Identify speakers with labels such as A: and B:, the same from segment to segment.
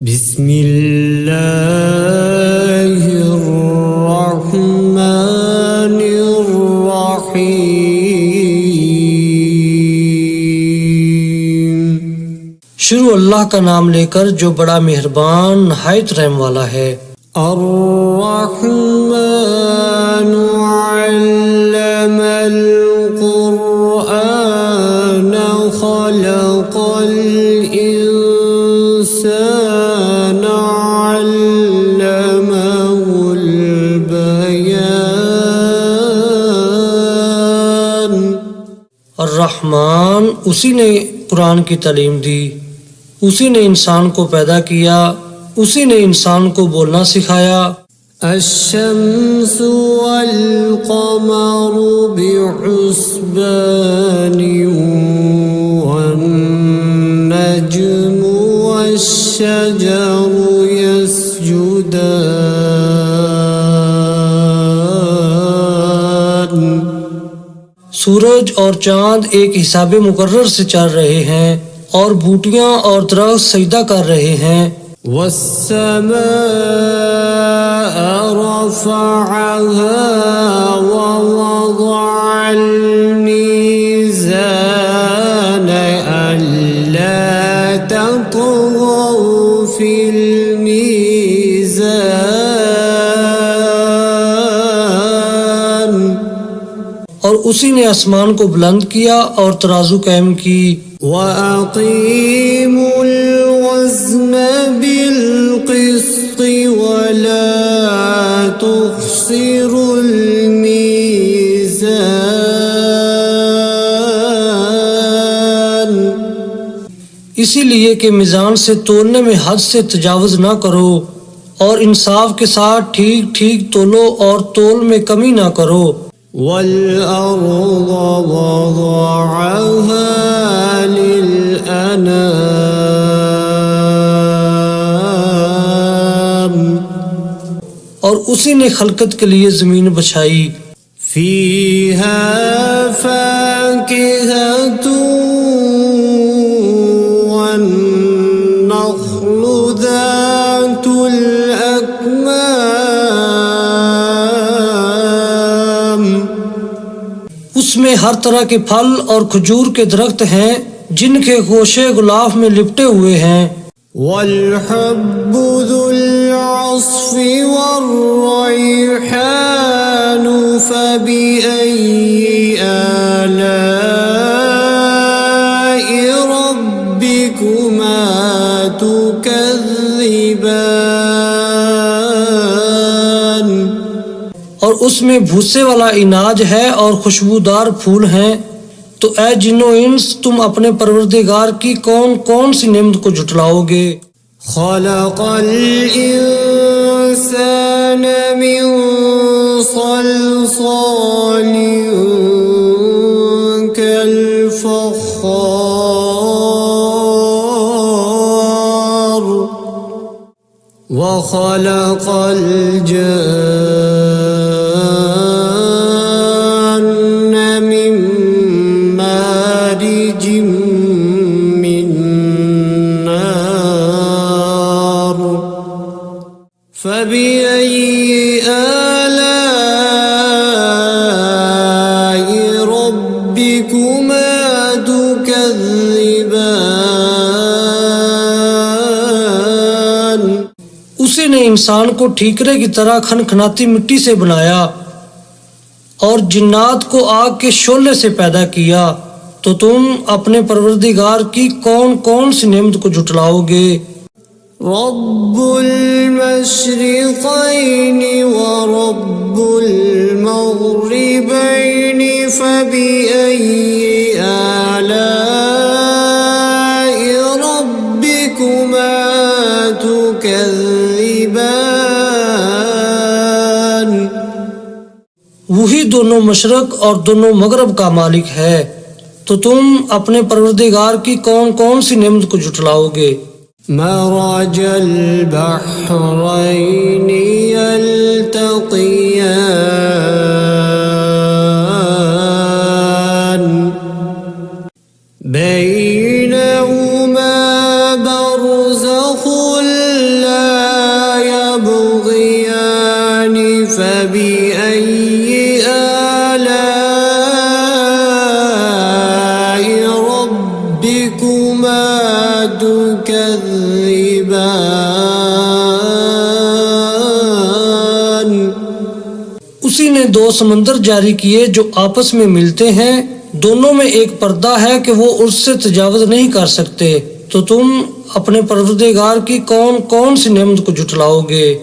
A: बिस्मिल्लाहिर्रहमानिर्रहीम। शुरू अल्लाह का नाम लेकर जो बड़ा मेहरबान नहायत रहम वाला है। अर्रहमानु अल्लमल कुरआन खलक़ल इंसान अल्लमहुल बयान। अर्रहमान उसी ने कुरान की तालीम दी, उसी ने इंसान को पैदा किया, उसी ने इंसान को बोलना सिखाया। अश्शम्सु वल क़मरु बिहुस्बानि वन नज्मु वश्शजरु यस्जुदान। सूरज और चांद एक हिसाबे मुकर्रर से चल रहे हैं और बूटियां और दरख्त सजदा कर रहे हैं। वस्समाअ रफ़अहा व वज़अल मीज़ान अल्ला ततग़ौ फ़िल मीज़ान। और उसी ने आसमान को बुलंद किया और तराजू कायम की। वअक़ीमुल वज़्न बिल क़िस्ति वला तुख़्सिरुल मीज़ान। इसीलिए कि मीज़ान से तोलने में हद से तजावुज़ ना करो और इंसाफ के साथ ठीक ठीक तोलो और तोल में कमी ना करो। वल-अर्ज़ वज़अहा लिल-अनाम। और उसी ने खलकत के लिए जमीन बछाई। फ़ीहा फ़ाकिहतुन वन्नख़्लु ज़ातुल अकमाम। उसमें हर तरह के फल और खजूर के दरख्त हैं जिनके गोशे गुलाफ में लिपटे हुए हैं। वल-हब्बु ज़ुल-अस्फ़ि वर्रैहानु फ़बिअय्यि आलाइ रब्बिकुमा तुकज़्ज़िबान। और उसमें भूसे वाला इनाज है और खुशबूदार फूल हैं। तो ऐ जिन्नो इंस तुम अपने परवरदिगार की कौन कौन सी नेमत को झुटलाओगे। खलक़ल इंसान मिन सल्सालिन कल फ़ख़्ख़ार व खलक़ल जन्न मिन मारिजिम मिन नार फ़बिअय्यि आलाइ रब्बिकुमा तुकज़्ज़िबान। उसी ने इंसान को ठीकरे की तरह खनखनाती मिट्टी से बनाया और जिन्नात को आग के शोले से पैदा किया। तो तुम अपने परवरदिगार की कौन कौन सी नेमत को झुटलाओगे। रब्बुल मशरिक़ैनि व रब्बुल मग़रिबैनि फ़बिअय्यि आलाइ रब्बिकुमा तुकज़्ज़िबान। वही दोनों मशरक और दोनों मगरब का मालिक है। तो तुम अपने परवरदिगार की कौन कौन सी नेमत को झुटलाओगे। मरजल बहरैनि यल्तक़ियान बैनहुमा बरज़ख़ुल उसी ने दो समंदर जारी किए जो आपस में मिलते हैं, दोनों में एक पर्दा है कि वो उससे तजावुज नहीं कर सकते। तो तुम अपने परवरदिगार की कौन कौन सी नेमत को जुटलाओगे।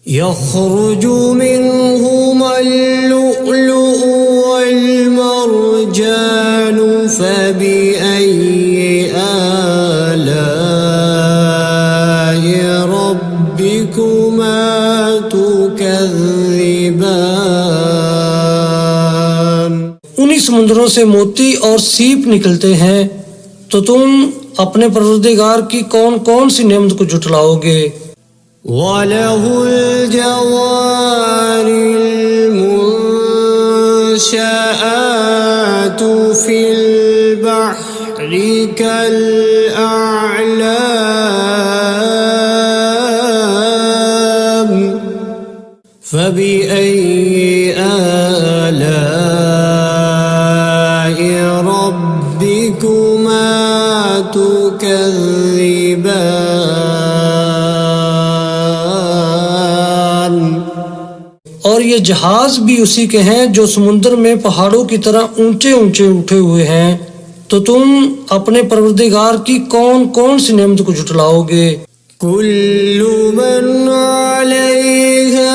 B: यख़रुजु मिन्हुमल लुअलुअ वल मरजानु फबिअय्यि आलाइ रब्बिकुमा तुकज़्ज़िबान।
A: उन्हीं समुद्रों से मोती और सीप निकलते हैं, तो तुम अपने परवरदिगार की कौन कौन सी नेमत को जुटलाओगे।
B: वलहुल जवारिल मुंशआतु फिल बहरि कल अअलाम फबिअय्यि आलाइ रब्बिकुमा तुकज़्ज़िबान।
A: और ये जहाज भी उसी के हैं जो समुद्र में पहाड़ों की तरह ऊंचे ऊंचे उठे हुए हैं। तो तुम अपने परवरदिगार की कौन कौन सी नेमत को जुटलाओगे।
B: कुल्लु मन अलैहा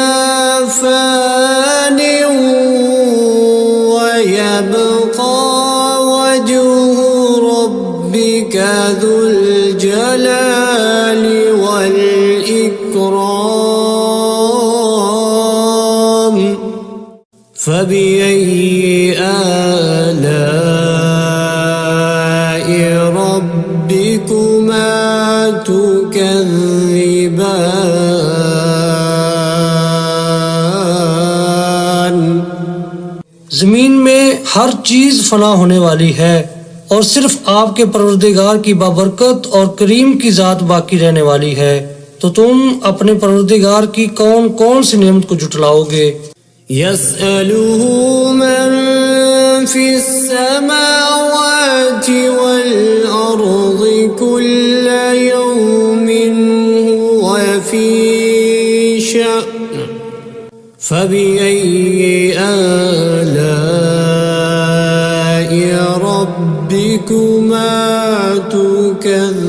B: फ़ानिन व यबक़ा वजहु रब्बिका ज़ुल जलालि वल इकराम फबिअय्यि आलाइ रब्बिकुमा तुकज़्ज़िबान।
A: जमीन में हर चीज फना होने वाली है और सिर्फ आपके परवरदिगार की बाबरकत और करीम की जात बाकी रहने वाली है। तो तुम अपने परवरदिगार की कौन कौन सी नेमत को जुटलाओगे।
B: यसअलुहु मन फिस्समावाति वल अर्ज़ि कुल्ल यौमिन हुव फी शअन फबिअय्यि आलाइ रब्बिकुमा तुकज़्ज़िबान।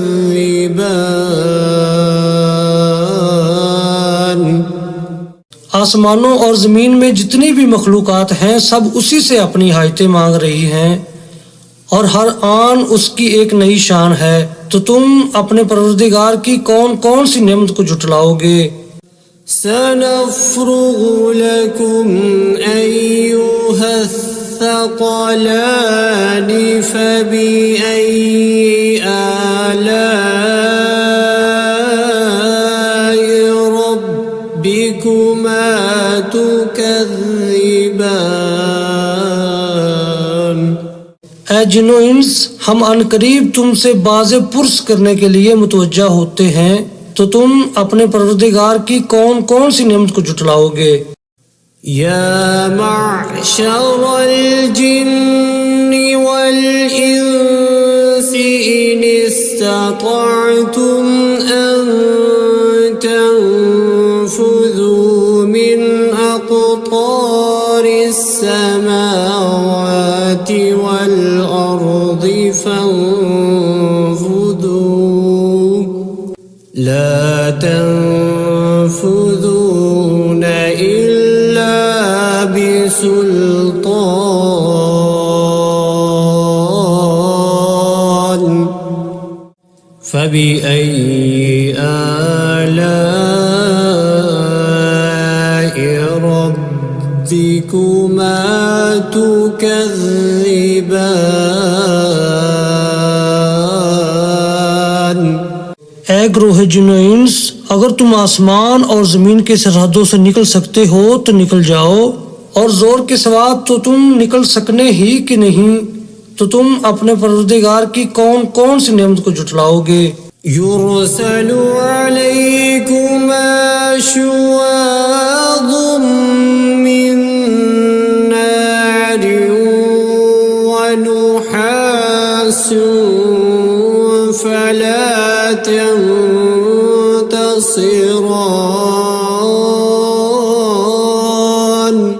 A: आसमानों और जमीन में जितनी भी मखलूकात हैं सब उसी से अपनी हाजतें मांग रही हैं और हर आन उसकी एक नई शान है। तो तुम अपने परवरदिगार की कौन कौन सी नेमत को जुटलाओगे।
B: सनफ़्रुगु लकुम अय्युहस्सक़लानि फबिअय्यि आलाइ रब्बिकुमा तुकज़्ज़िबान।
A: ऐ जिन्नो इंस, हम अनकरीब तुमसे बाज़े पुरस करने के लिए मुतवज्जा होते हैं। तो तुम अपने परवरदिगार की कौन कौन सी नेमत को जुटलाओगे।
B: या मअशरल जिन्नि वल इंसि इन इस्ततअतुम अन तंफुज़ू मिन अक़तारिस समावाति वल अर्ज़ि फंफुज़ू ला तंफुज़ून इल्ला बिसुल्तान फबिअय्यि आलाइ रब्बिकुमा तुकज़्ज़िबान।
A: ऐ ग्रोह जिन्नो इंस, अगर तुम आसमान और जमीन के सरहदों से निकल सकते हो तो निकल जाओ, और जोर के सिवा तो तुम निकल सकने ही कि नहीं। तो तुम अपने परवरदिगार की कौन कौन सी नेमत को जुटलाओगे।
B: युरसलु अलैकुमा शुवाज़ुम मिन नारिन व नुहासुन फला तंफुरून تبصران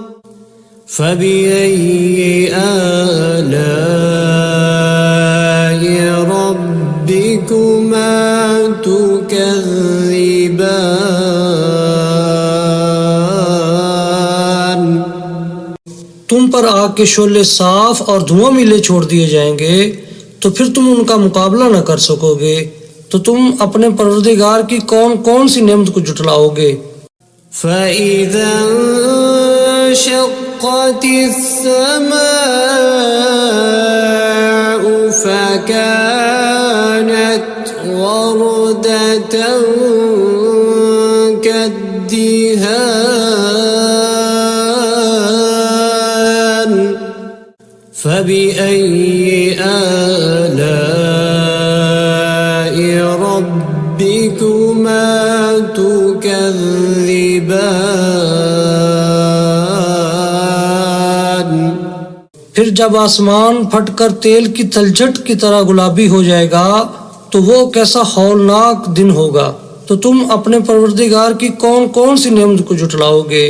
B: فبأي آلاء ربكما تكذبان
A: तुम पर आग के शोले साफ और धुआं मिले छोड़ दिए जाएंगे तो फिर तुम उनका मुकाबला न कर सकोगे। तो तुम अपने परवरदिगार की कौन कौन सी नेमत को जुटलाओगे।
B: فإذا انشقت السماء فكانت وردة كالدهان فبأي آلاء ربكما تكذبان
A: फिर जब आसमान फटकर तेल की तलछट की तरह गुलाबी हो जाएगा तो वो कैसा हौलनाक दिन होगा। तो तुम अपने परवरदिगार की कौन कौन सी नेमत को जुटलाओगे।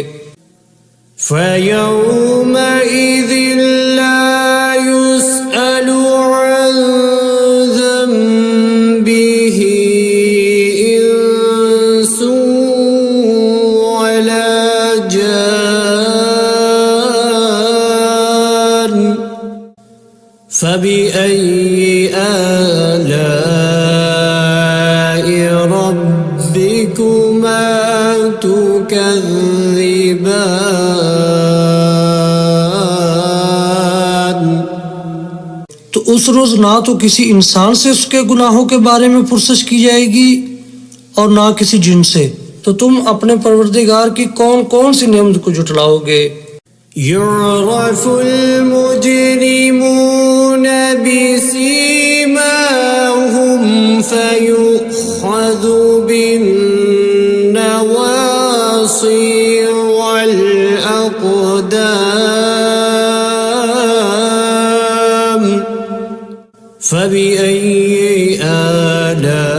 B: فيومئذ لا يسأل عن ذنبه إنس ولا جان فبأي آلاء ربكما تكذبان
A: तो उस रोज ना तो किसी इंसान से उसके गुनाहों के बारे में पुरसश की जाएगी और ना किसी जिन से। तो तुम अपने परवरदिगार की कौन कौन सी नेमत को जुटलाओगे।
B: يعرف المجرمون بسيماهم فيؤخذ بالنواصي والأقدام فبأي آلاء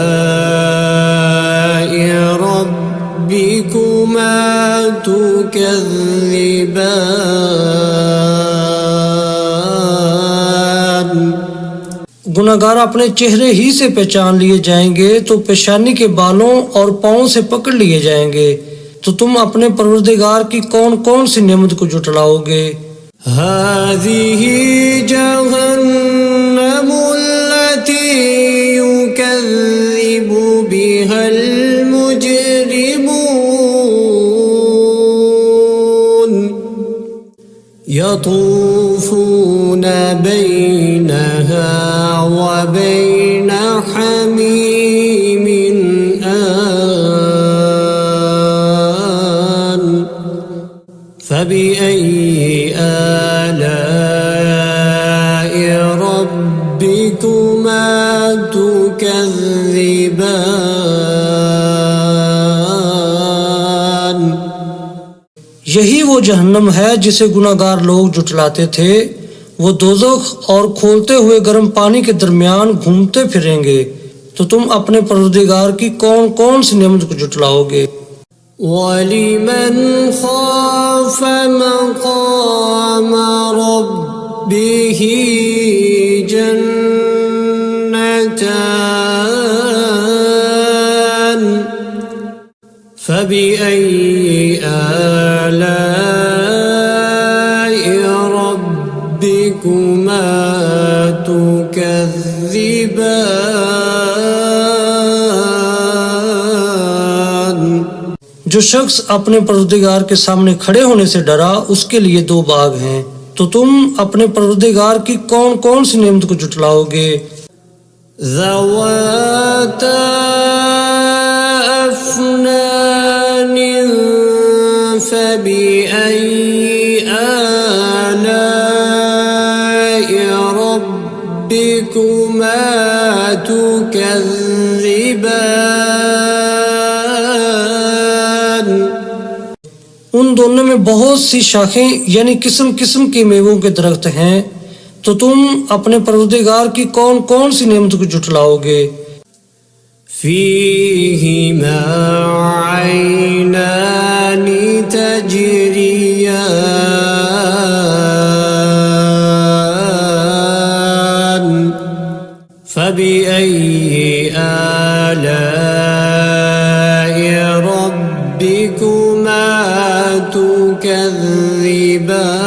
B: ربكما تكذبان
A: गुनाहगार अपने चेहरे ही से पहचान लिए जाएंगे तो पेशानी के बालों और पाँव से पकड़ लिए जाएंगे। तो तुम अपने परवरदिगार की कौन कौन सी नेमत को जुटलाओगे।
B: هذه جهنم التي يكذب بها المجرمون يطوفون بينها وبين حميم آن فبأي آلاء ربكما تكذبان
A: यही वो जहन्नम है जिसे गुनाहगार लोग जुटलाते थे। वो दोज़ख और खोलते हुए गर्म पानी के दरमियान घूमते फिरेंगे। तो तुम अपने परवरदिगार की कौन कौन सी नेमत को जुटलाओगे।
B: ولمن خاف مقام ربه جنتان فبأي آلاء ربكما تكذبان
A: जो शख्स अपने परवरदिगार के सामने खड़े होने से डरा उसके लिए दो बाग हैं। तो तुम अपने परवरदिगार की कौन कौन सी नेमत को जुटलाओगे।
B: ذواتا أفنان فبأي آلاء ربكما تكذبان
A: उन दोनों में बहुत सी शाखें यानी किस्म किस्म के मेवों के दरख्त हैं। तो तुम अपने परवरदिगार की कौन कौन सी नेमत को जुटलाओगे।
B: فيهما عينان تجريان فبأي آلاء ربكما تكذبان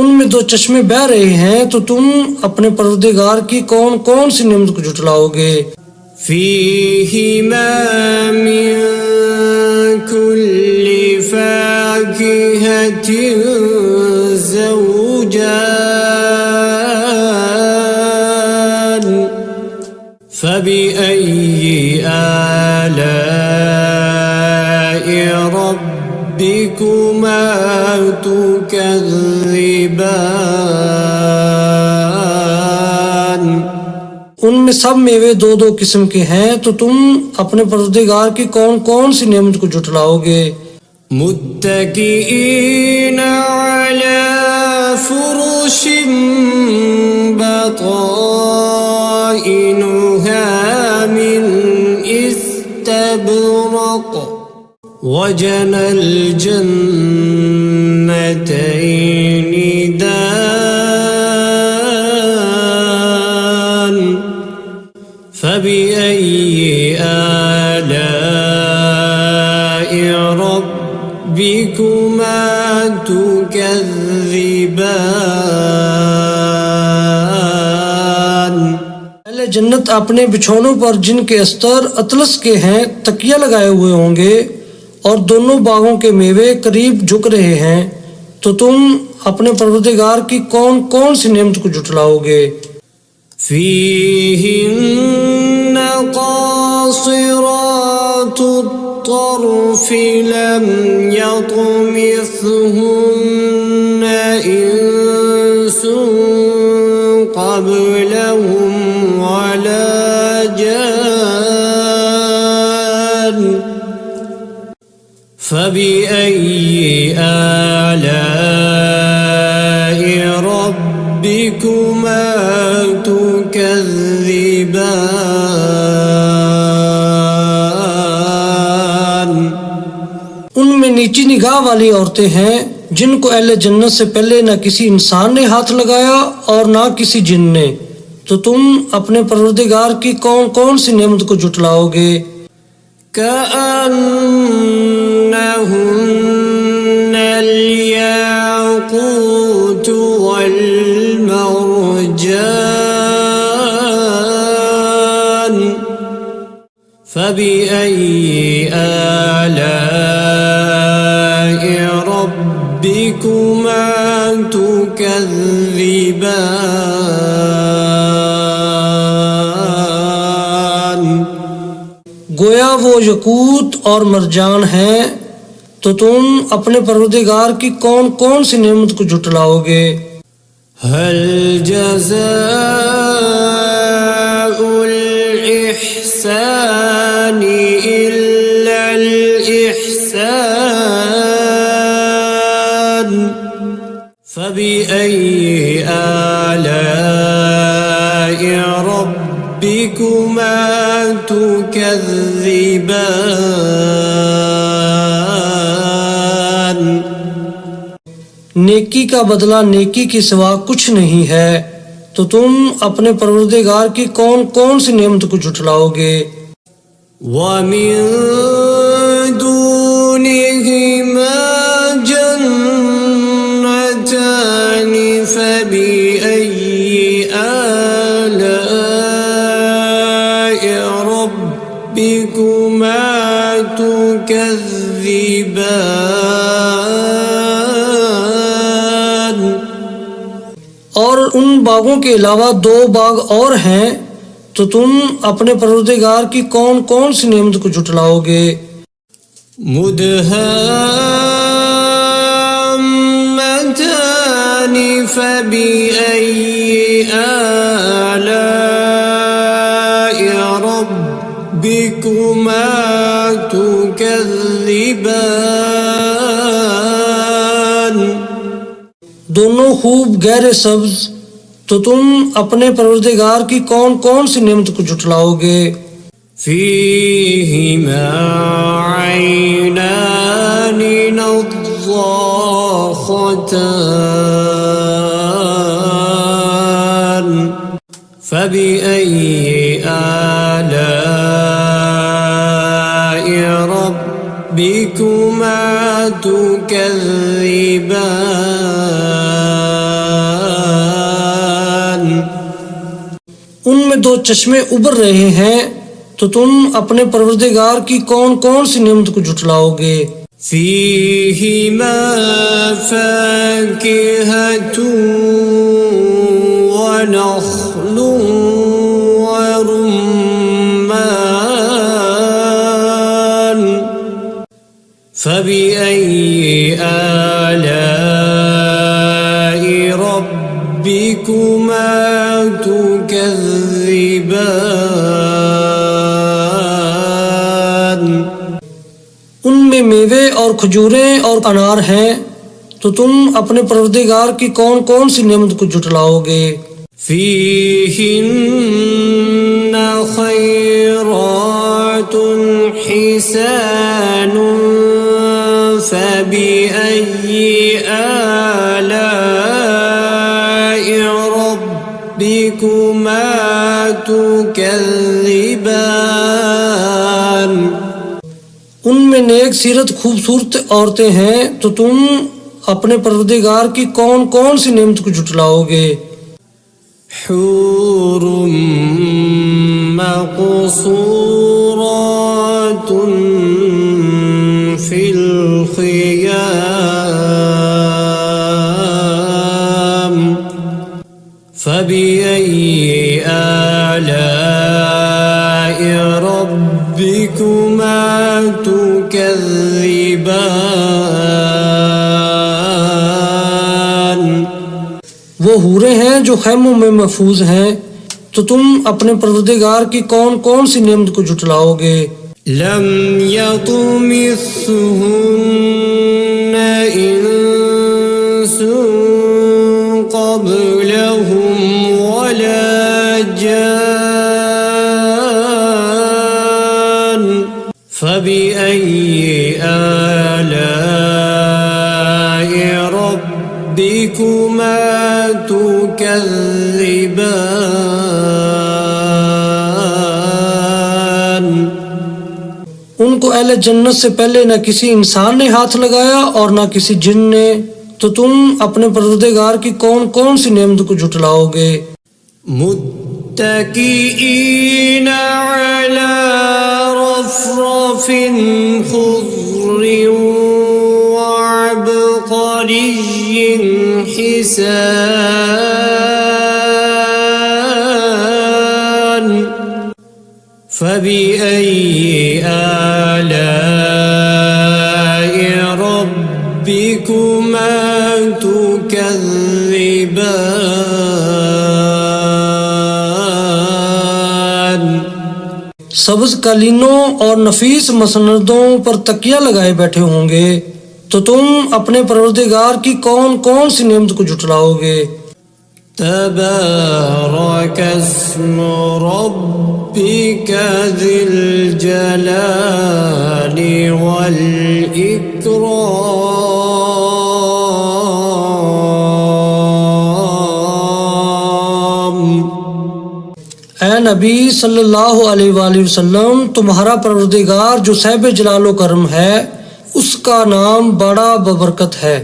A: उनमें दो चश्मे बह रहे हैं, तो तुम अपने परवरदिगार की कौन कौन सी नेमत को झुटलाओगे।
B: فيهما من كل فاكهة زوجان فبأي آلاء ربكما تكذبان
A: उनमें सब मेवे दो दो किस्म के हैं, तो तुम अपने परवरदिगार की कौन कौन सी नेमत को झुटलाओगे।
B: मुत्तकीईन अला फुरुश बताइनुहा मिन इस्तबरक वजनल जन्नतैनि दान فبأي آلاء ربكما تكذبان
A: पहले जन्नत अपने बिछौनों पर जिनके अस्तर अतलस के हैं तकिया लगाए हुए होंगे, और दोनों बागों के मेवे करीब झुक रहे हैं, तो तुम अपने परवरदिगार की कौन कौन सी नेमत को झुटलाओगे।
B: فيهن قاصرات الطرف لم يطمثهن إنس قبلهم ولا جان فبأي آلاء ربكما تكذبان
A: उनमें नीची निगाह वाली औरतें हैं, जिनको अहले जन्नत से पहले न किसी इंसान ने हाथ लगाया और न किसी जिन ने, तो तुम अपने परवरदिगार की कौन कौन सी नेमत को झुटलाओगे।
B: كأنهن الياقوت والمرجان فبأي آلاء ربكما تكذبان
A: गोया वो यकूत और मरजान हैं, तो तुम अपने परवरदिगार की कौन कौन सी नेमत को झुटलाओगे।
B: هل جزاء الإحسان إلا الإحسان فبأي آلاء ربكما تكذبان
A: नेकी का बदला नेकी के सिवा कुछ नहीं है, तो तुम अपने परवरदिगार की कौन कौन सी नेमत को झुटलाओगे।
B: ومن دونهما جنتان فبأي آلاء ربكما تكذبان
A: और उन बागों के अलावा दो बाग और हैं, तो तुम अपने परवरदिगार की कौन कौन सी नेमत को झुटलाओगे।
B: मुदहाम्मतान फबिअय्यि आलाइ रब्बिकुमा तुकज़्ज़िबान
A: दोनों खूब गहरे सब्ज, तो तुम अपने परवरदिगार की कौन कौन सी नेमत को जुटलाओगे।
B: فيهما عينان نضاختان فبأي آلاء ربكما تكذبان।
A: उनमें दो चश्मे उबर रहे हैं, तो तुम अपने परवरदिगार की कौन कौन सी नेमत को जुटलाओगे।
B: فيهما فاكهة ونخل ورمان فبأي آلاء ربكما تكذبان।
A: उनमें मेवे और खजूरें और अनार हैं, तो तुम अपने परवरदिगार की कौन कौन सी नेमत को जुटलाओगे।
B: فيهن خيرات حسان فبأي آلاء ربكما تكذبان।
A: उनमें नेक सीरत खूबसूरत औरतें हैं, तो तुम अपने परवरदिगार की कौन कौन सी नेमत को जुटलाओगे।
B: حور مقصورات في الخيام فبأي آلاء ربكما تكذبان।
A: वो हूरें हैं जो खैमों में महफूज हैं, तो तुम अपने परवरदिगार की कौन कौन सी नेमत को जुटलाओगे।
B: لم يطمثهن إنس قبلهم ولا جان فبأي آلاء ربكما تكذبان।
A: उनको अहले जन्नत से पहले न किसी इंसान ने हाथ लगाया और न किसी जिन ने, तो तुम अपने परवरदिगार की कौन कौन सी नेमत को जुटलाओगे।
B: मुत्तकीईन अला रफ़रफ़िन ख़ुज़्र वअबक़रिय्यिन हिसान فبأي آلاء ربكما تكذبان।
A: सब्ज कालीनों और नफीस मसनदों पर तकिया लगाए बैठे होंगे, तो तुम अपने परवरदिगार की कौन कौन सी नेमत को जुटलाओगे।
B: تبارك اسم ربك ذي الجلال والإكرام।
A: ऐ नबी सल्लल्लाहु अलैहि वसल्लम, तुम्हारा परवरदिगार जो साहिब जलालो करम है, उसका नाम बड़ा बबरकत है।